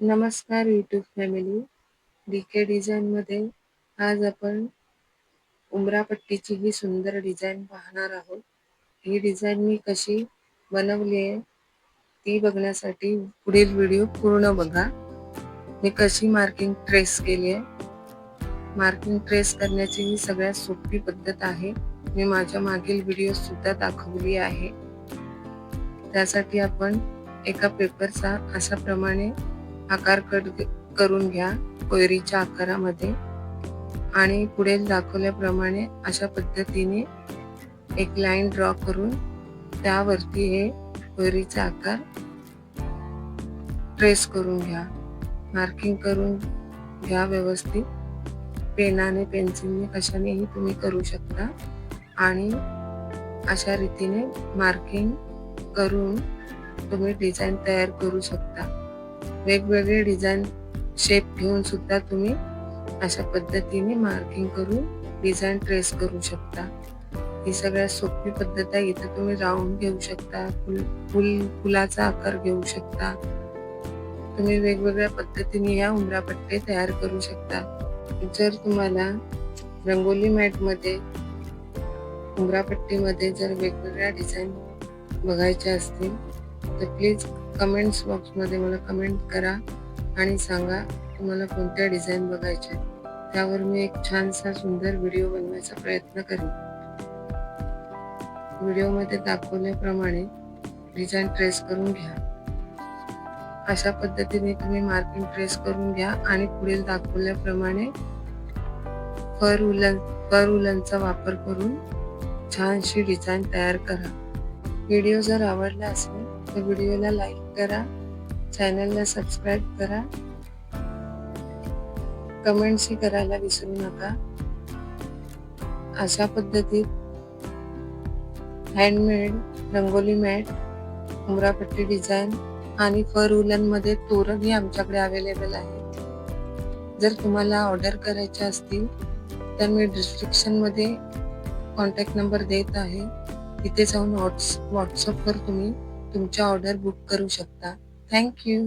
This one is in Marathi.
नमस्कार यूट्यूब फॅमिली. DK डिझाईनमध्ये आज आपण उमरा पट्टीची ही सुंदर डिझाईन पाहणार आहोत. ही डिझाईन मी कशी बनवली आहे ती बघण्यासाठी पुढील व्हिडिओ पूर्ण बघा. मी कशी मार्किंग ट्रेस केली आहे. मार्किंग ट्रेस करण्याची ही सगळ्यात सोपी पद्धत आहे. मी माझ्या मागील व्हिडिओ सुद्धा दाखवली आहे. त्यासाठी आपण एका पेपरचा अशा प्रमाणे आकार कट करून घ्या कोयरीच्या आकारामध्ये आणि पुढे दाखवल्याप्रमाणे अशा पद्धतीने एक लाईन ड्रॉ करून त्यावरती हे कोयरीचा आकार ट्रेस करून घ्या. मार्किंग करून घ्या व्यवस्थित. पेनाने पेन्सिलने कशानेही तुम्ही करू शकता आणि अशा रीतीने मार्किंग करून तुम्ही डिझाईन तयार करू शकता. वेगवेगळे डिझाईन शेप घेऊन सुद्धा तुम्ही अशा पद्धतीने मार्किंग करून डिझाईन ट्रेस करू शकता. ही सगळ्यात सोपी पद्धत आहे. इथे तुम्ही राऊंड घेऊ शकता, फुलाचा आकार घेऊ शकता. तुम्ही वेगवेगळ्या पद्धतीने या उमरा पट्टे तयार करू शकता. जर तुम्हाला रंगोली मॅटमध्ये उमरा पट्टीमध्ये जर वेगवेगळ्या डिझाईन बघायच्या असतील तर प्लीज कमेंट्स बॉक्समध्ये मला कमेंट करा आणि सांगा तुम्हाला कोणत्या डिझाईन बघायच्या. त्यावर मी एक छानसा सुंदर व्हिडिओ बनवायचा प्रयत्न करेन. व्हिडिओमध्ये दाखवल्याप्रमाणे डिझाईन ट्रेस करून घ्या. अशा पद्धतीने तुम्ही मार्किंग ट्रेस करून घ्या आणि पुढील दाखवल्याप्रमाणे फर उलनचा वापर करून छानशी डिझाईन तयार करा. व्हिडिओ जर आवडला असेल तर व्हिडिओला लाईक करा, चॅनलला सबस्क्राईब करा, कमेंट्सही करायला विसरू नका. अशा पद्धतीत हँडमेड रंगोली मॅट, उमरा पट्टी डिझाईन आणि फर उलनमध्ये तोरणही आमच्याकडे अवेलेबल आहे. जर तुम्हाला ऑर्डर करायच्या असतील तर मी डिस्क्रिप्शनमध्ये कॉन्टॅक्ट नंबर देत आहे. तिथे जाऊन व्हॉट्सअपवर तुम्ही तुमच्या ऑर्डर बुक करू शकता. थँक्यू.